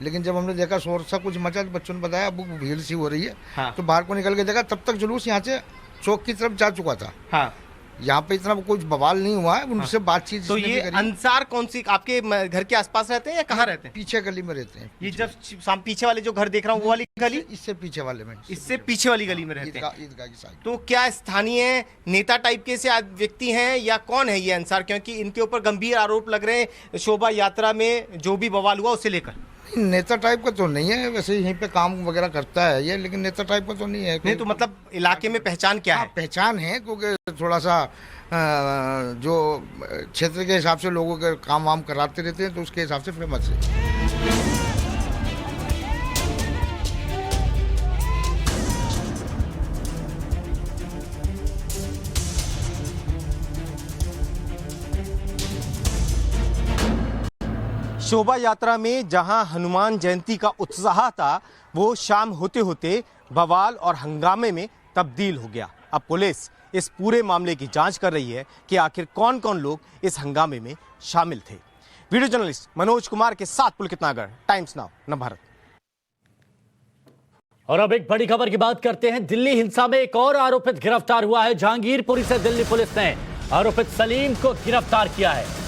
लेकिन जब हमने देखा शोर सा कुछ मचा, बच्चों ने बताया अब भीड़ सी हो रही है। हाँ। तो बाहर को निकल के देखा तब तक जुलूस यहाँ से चौक की तरफ जा चुका था। हाँ, यहाँ पे इतना कुछ बवाल नहीं हुआ है, उनसे बातचीत तो जिसने ये भी करी। अंसार कौन सी आपके घर के आसपास रहते हैं या कहाँ रहते हैं? पीछे गली में रहते हैं। ये जब पीछे वाले जो घर देख रहा हूँ वो वाली गली, इससे पीछे वाले में, इससे पीछे वाली गली में रहते हैं। ईदगाह की साइड। तो क्या स्थानीय नेता टाइप के से व्यक्ति हैं या कौन है ये अंसार, क्योंकि इनके ऊपर गंभीर आरोप लग रहे हैं शोभा यात्रा में जो भी बवाल हुआ उसे लेकर? नेता टाइप का तो नहीं है, वैसे यहीं पे काम वगैरह करता है ये, लेकिन नेता टाइप का तो नहीं है। नहीं तो मतलब इलाके में पहचान क्या है? पहचान है क्योंकि थोड़ा सा जो क्षेत्र के हिसाब से लोगों के काम वाम कराते रहते हैं, तो उसके हिसाब से फेमस है। शोभा यात्रा में जहां हनुमान जयंती का उत्साह था, वो शाम होते होते बवाल और हंगामे में तब्दील हो गया। अब पुलिस इस पूरे मामले की जांच कर रही है कि आखिर कौन कौन लोग इस हंगामे में शामिल थे। वीडियो जर्नलिस्ट मनोज कुमार के साथ पुलकित नागर, टाइम्स नाउ नवभारत। और अब एक बड़ी खबर की बात करते हैं। दिल्ली हिंसा में एक और आरोपित गिरफ्तार हुआ है। जहांगीरपुरी से दिल्ली पुलिस ने आरोपित सलीम को गिरफ्तार किया है।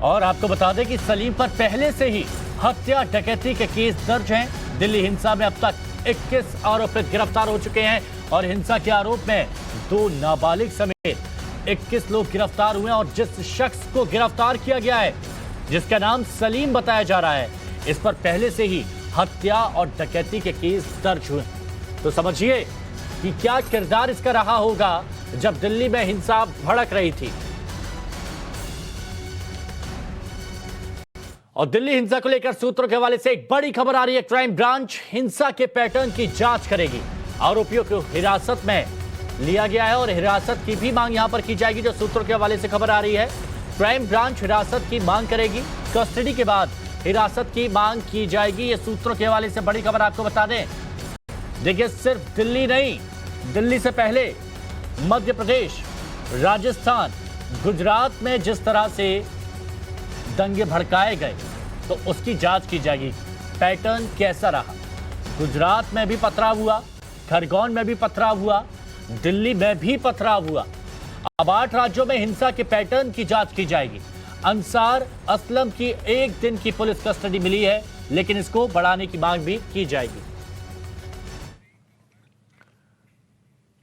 और आपको बता दें कि सलीम पर पहले से ही हत्या डकैती के केस दर्ज हैं। दिल्ली हिंसा में अब तक 21 आरोपित गिरफ्तार हो चुके हैं और हिंसा के आरोप में 2 नाबालिग समेत 21 लोग गिरफ्तार हुए हैं। और जिस शख्स को गिरफ्तार किया गया है, जिसका नाम सलीम बताया जा रहा है, इस पर पहले से ही हत्या और डकैती के केस दर्ज हुए। तो समझिए कि क्या किरदार इसका रहा होगा जब दिल्ली में हिंसा भड़क रही थी। और दिल्ली हिंसा को लेकर सूत्रों के हवाले से एक बड़ी खबर आ रही है। क्राइम ब्रांच हिंसा के पैटर्न की जांच करेगी। आरोपियों को हिरासत में लिया गया है और हिरासत की भी मांग यहां पर की जाएगी, जो सूत्रों के हवाले से खबर आ रही है। क्राइम ब्रांच हिरासत की मांग करेगी, कस्टडी के बाद हिरासत की मांग की जाएगी। ये सूत्रों के हवाले से बड़ी खबर आपको बता दें। देखिए, सिर्फ दिल्ली नहीं, दिल्ली से पहले मध्य प्रदेश, राजस्थान, गुजरात में जिस तरह से दंगे भड़काए गए, तो उसकी जांच की जाएगी। पैटर्न कैसा रहा? गुजरात में भी पथराव हुआ, खरगोन में भी पथराव हुआ, दिल्ली में भी पथराव हुआ। अब 8 राज्यों में हिंसा के पैटर्न की जांच की जाएगी। अंसार असलम की 1 दिन की पुलिस कस्टडी मिली है, लेकिन इसको बढ़ाने की मांग भी की जाएगी।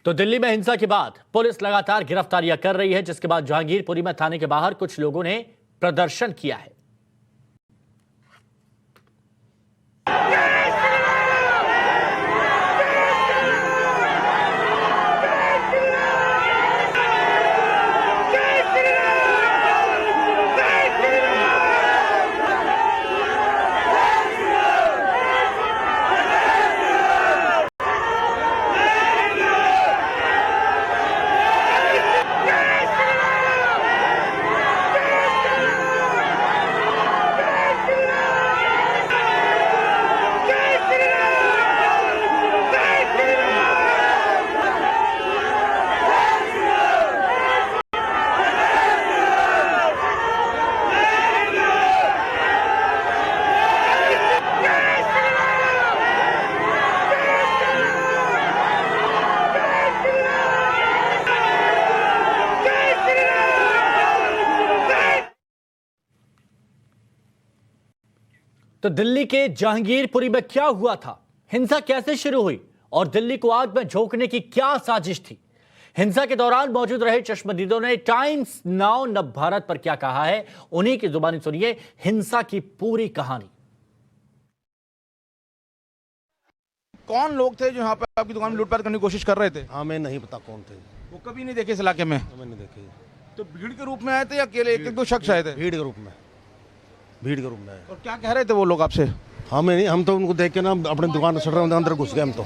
तो दिल्ली में हिंसा के बाद पुलिस लगातार गिरफ्तारियां कर रही है, जिसके बाद जहांगीरपुरी में थाने के बाहर कुछ लोगों ने प्रदर्शन किया है। तो दिल्ली के जहांगीरपुरी में क्या हुआ था? हिंसा कैसे शुरू हुई और दिल्ली को आग में झोंकने की क्या साजिश थी? हिंसा के दौरान मौजूद रहे चश्मदीदों ने टाइम्स नाउ नवभारत पर क्या कहा है, उन्हीं की जुबानी सुनिए हिंसा की पूरी कहानी। कौन लोग थे जो यहाँ पे आपकी दुकान में लूटपाट करने की कोशिश कर रहे थे? हमें नहीं पता कौन थे। वो कभी नहीं देखे इस इलाके में? हमें नहीं देखे। तो भीड़ के रूप में आए थे या अकेले एक दो शख्स आए थे? भीड़ के रूप में, भीड़ के रूप में आए। और क्या कह रहे थे वो लोग आपसे? हमें नहीं, हम तो उनको देख के ना अपने दुकान शटर अंदर घुस गए। हम तो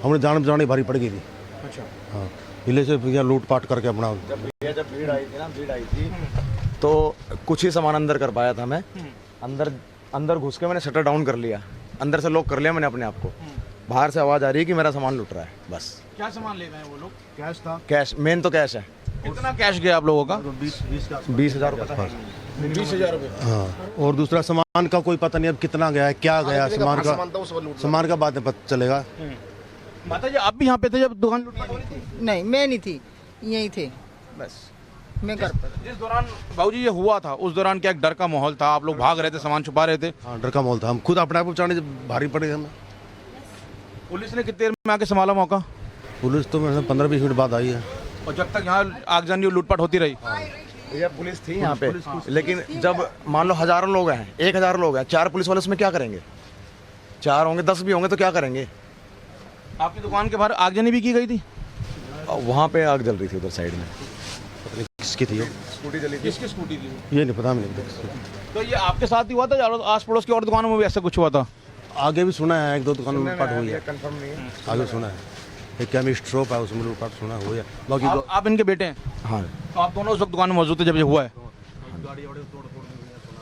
हमने जान बचाने भारी पड़ गई थी। अच्छा। हाँ, इले से लूटपाट करके अपना। जब भीड़ आई थी ना, भीड़ आई थी तो कुछ ही सामान अंदर कर पाया था मैं। अंदर घुस के मैंने शटर डाउन कर लिया, अंदर से लॉक कर लिया मैंने अपने आप को। बाहर से आवाज आ रही है कि मेरा सामान लूट रहा है। बस। क्या सामान ले गए वो लोग? कैश था? कैश, मेन तो कैश है। कितना कैश गया आप लोगों का? 20,000 रुपये था। 20,000 रुपये। हाँ, और दूसरा सामान का कोई पता नहीं अब कितना गया है, क्या गया सामान का। सामान का बाद में पता चलेगा। माता जी आप भी यहाँ पे थे जब दुकान लूटपाट हुई थी? नहीं, मैं नहीं थी, यहीं थे बस मैं घर पर। जिस दौरान बाबूजी ये हुआ था उस दौरान क्या एक डर का माहौल था? आप लोग भाग रहे थे, सामान छुपा रहे थे? हाँ, डर का माहौल था। हम खुद अपने आप को बचाने भारी पड़े हमें। पुलिस ने कितनी देर में आके संभाला मौका? पुलिस तो मेरे 15-20 मिनट बाद आई है। और जब तक यहाँ आगजनी और लूटपाट होती रही? भैया पुलिस थी यहाँ पे, लेकिन जब मान लो हजारों लोग हैं, 1000 लोग हैं, 4 पुलिस वाले उसमें क्या करेंगे? 4 होंगे, 10 भी होंगे तो क्या करेंगे? आपकी दुकान के बाहर आगजनी भी की गई थी? वहाँ पे आग जल रही थी उधर साइड में। किसकी थी? स्कूटी जली थी। किसकी स्कूटी थी? ये नहीं पता मुझे। तो ये आपके साथ ही हुआ था या आस पड़ोस की और दुकानों में भी ऐसा कुछ हुआ था? आगे भी सुना है, 1-2 दुकान में लूटपाट हुई है। कंफर्म नहीं है। आगे सुना है, एक केमिस्ट शॉप है उसमें लूटपाट सुना हुई है। बाकी आप इनके बेटे हैं? हाँ। तो आप दोनों उस वक्त दुकान में मौजूद थे जब ये हुआ है?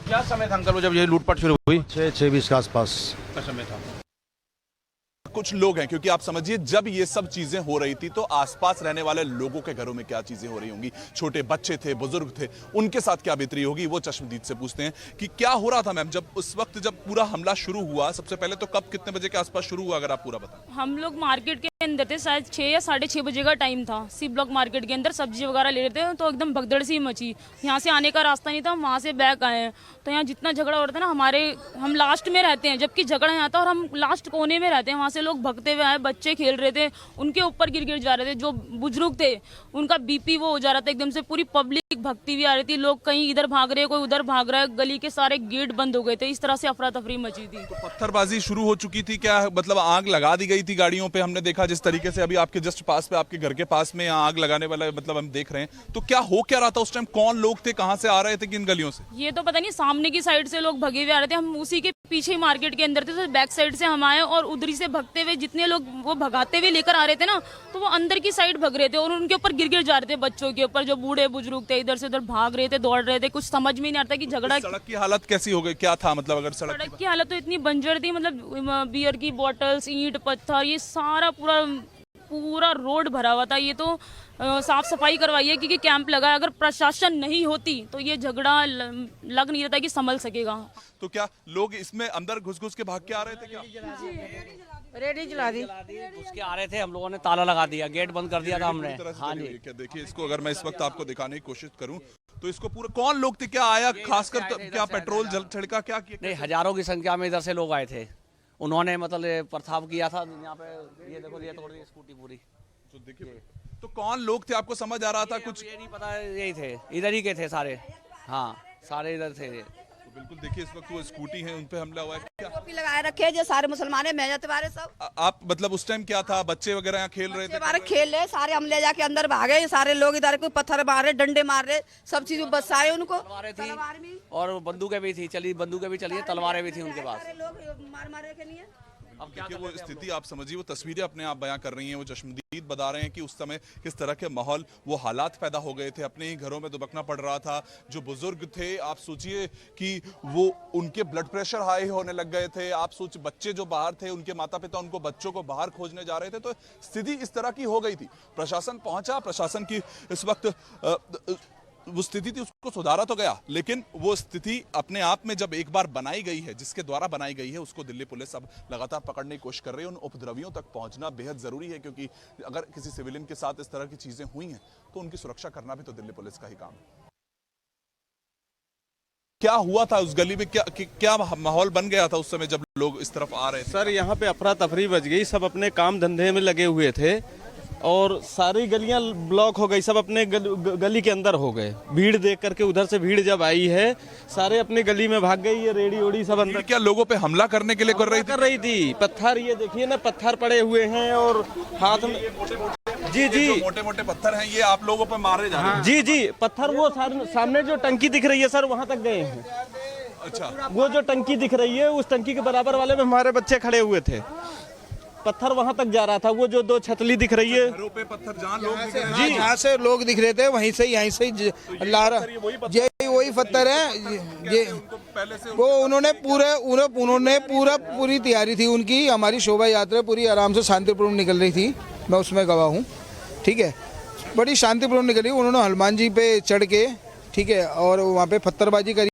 क्या समय था अंकल वो जब ये लूटपाट शुरू हुई? 6-6:20 के आसपास का समय था। कुछ लोग हैं, क्योंकि आप समझिए जब ये सब चीजें हो रही थी तो आसपास रहने वाले लोगों के घरों में क्या चीजें हो रही होंगी, छोटे बच्चे थे, बुजुर्ग थे, उनके साथ क्या बीत रही होगी, वो चश्मदीद से पूछते हैं कि क्या हो रहा था मैम जब उस वक्त जब पूरा हमला शुरू हुआ। सबसे पहले तो कब कितने बजे के आसपास शुरू हुआ, अगर आप पूरा बताएं। हम लोग मार्केट के अंदर थे, शायद 6 या 6:30 बजे का टाइम था। सी ब्लॉक मार्केट के अंदर सब्जी वगैरह ले रहे थे तो एकदम भगदड़ सी मची। यहाँ से आने का रास्ता नहीं था, हम वहाँ से बैक आए हैं। तो यहाँ जितना झगड़ा हो रहा था ना, हम लास्ट में रहते हैं, जबकि झगड़ा यहाँ था और हम लास्ट कोने में रहते हैं। वहाँ से लोग भगते हुए आए, बच्चे खेल रहे थे, उनके ऊपर गिर जा रहे थे। जो बुजुर्ग थे उनका बीपी वो हो जा रहा था एकदम से। पूरी पब्लिक भगती हुई आ रही थी, लोग कहीं इधर भाग रहे, कोई उधर भाग रहा है। गली के सारे गेट बंद हो गए थे। इस तरह से अफरा तफरी मची थी। तो पत्थरबाजी शुरू हो चुकी थी क्या, मतलब आग लगा दी गई थी गाड़ियों पे? हमने देखा जिस तरीके से अभी आपके जस्ट पास पे, आपके घर के पास में यहाँ आग लगाने वाला मतलब हम देख रहे हैं। तो क्या हो क्या रहा था उस टाइम? कौन लोग थे, कहाँ से आ रहे थे, किन गलियों से? ये तो पता नहीं, सामने की साइड से लोग भगे हुए आ रहे थे, हम उसी के पीछे ही मार्केट के अंदर थे। तो बैक साइड से हम आए और उधरी से भगते हुए जितने लोग वो भगाते हुए लेकर आ रहे थे ना, तो वो अंदर की साइड भग रहे थे और उनके ऊपर गिर जा रहे थे। बच्चों के ऊपर, जो बूढ़े बुजुर्ग थे, इधर से उधर भाग रहे थे, दौड़ रहे थे। कुछ समझ में नहीं आता कि झगड़ा। सड़क की हालत कैसी हो गई, क्या था मतलब? अगर सड़क की हालत तो इतनी बंजर थी, मतलब बियर की बोतल्स, ईंट पत्थर, ये सारा पूरा रोड भरा हुआ था। ये तो साफ सफाई करवाई है क्योंकि कैंप लगा है। अगर प्रशासन नहीं होती तो ये झगड़ा लग नहीं रहता कि संभल सकेगा। तो क्या लोग इसमें अंदर घुस के भाग के आ रहे थे क्या? रेडी जला दी, घुस के आ रहे थे। हम लोगों ने ताला लगा दिया, गेट बंद कर दिया था हमने। हाँ जी। देखिए इसको अगर मैं इस वक्त आपको दिखाने की कोशिश करूं तो इसको पूरा कौन लोग थे, क्या आया खासकर, क्या पेट्रोल छिड़का, क्या किया? नहीं, हजारों की संख्या में इधर से लोग आए थे। उन्होंने मतलब प्रताप किया था यहाँ पे। ये देखो, ये तोड़ दी स्कूटी पूरी। तो देखिए, तो कौन लोग थे, आपको समझ आ रहा था कुछ? ये नहीं पता, यही थे, इधर ही के थे सारे। हाँ, सारे इधर थे। तो बिल्कुल देखिए इस वक्त वो स्कूटी है, उन पे हमला हुआ है। क्या टोपी लगाए रखे जो सारे मुसलमान है, मैं जाते बारे सब। आप मतलब उस टाइम क्या था, बच्चे वगैरह यहाँ खेल रहे थे? बारे खेल रहे सारे, हम ले जाके अंदर भागे। सारे लोग इधर कोई पत्थर मार रहे, डंडे मार रहे, सब चीज बसाए उनको। तलवारें थी और बंदूकें भी थी, बंदूकें भी चली, तलवारें भी थी उनके पास। लोग मार रहे नहीं है। अब देखिए वो स्थिति आप समझिए, वो तस्वीरें अपने आप बयां कर रही हैं। वो चश्मदीद बता रहे हैं कि उस समय किस तरह के माहौल, वो हालात पैदा हो गए थे। अपने ही घरों में दुबकना पड़ रहा था। जो बुजुर्ग थे, आप सोचिए कि वो उनके ब्लड प्रेशर हाई होने लग गए थे। आप सोच, बच्चे जो बाहर थे, उनके माता पिता उनको बच्चों को बाहर खोजने जा रहे थे। तो स्थिति इस तरह की हो गई थी। प्रशासन पहुंचा, प्रशासन की इस वक्त वो स्थिति थी, उसको सुधारा तो गया, लेकिन वो स्थिति अपने आप में जब एक बार बनाई गई है, जिसके द्वारा बनाई गई है, उसको दिल्ली पुलिस अब लगातार पकड़ने की कोशिश कर रही है। उन उपद्रवियों तक पहुंचना बेहद जरूरी है, क्योंकि अगर किसी सिविलियन के साथ इस तरह की चीजें हुई हैं तो उनकी सुरक्षा करना भी तो दिल्ली पुलिस का ही काम है। क्या हुआ था उस गली में, क्या माहौल बन गया था उस समय जब लोग इस तरफ आ रहे थे? सर यहाँ पे अफरा तफरी बच गई, सब अपने काम धंधे में लगे हुए थे और सारी गलियां ब्लॉक हो गई, सब अपने गली के अंदर हो गए। भीड़ देख करके, उधर से भीड़ जब आई है, सारे अपने गली में भाग गई। ये रेडी ओडी सब अंदर। क्या लोगों पे हमला करने के लिए कर रही थी? पत्थर, ये देखिए ना, पत्थर पड़े हुए हैं और हाथ में जी मोटे मोटे पत्थर हैं, ये आप लोगों पे मारे जा रहे हैं? जी पत्थर। वो सामने जो टंकी दिख रही है सर, वहाँ तक गए हैं। अच्छा, वो जो टंकी दिख रही है, उस टंकी के बराबर वाले में हमारे बच्चे खड़े हुए थे। पत्थर वहां तक जा रहा था। वो जो 2 छतली दिख रही है, घरों पे पत्थर, जहां लोग दिख रहे हैं, जी जहाँ से लोग दिख रहे थे वहीं से, यहीं से ला रहा। ये वही पत्थर है। ये वो उन्होंने पूरी तैयारी थी उनकी। हमारी शोभा यात्रा पूरी आराम से शांतिपूर्ण निकल रही थी, मैं उसमें गवाह हूँ। ठीक है, बड़ी शांतिपूर्ण निकली। उन्होंने हनुमान जी पे चढ़ के, ठीक है, और वहाँ पे पत्थरबाजी करी।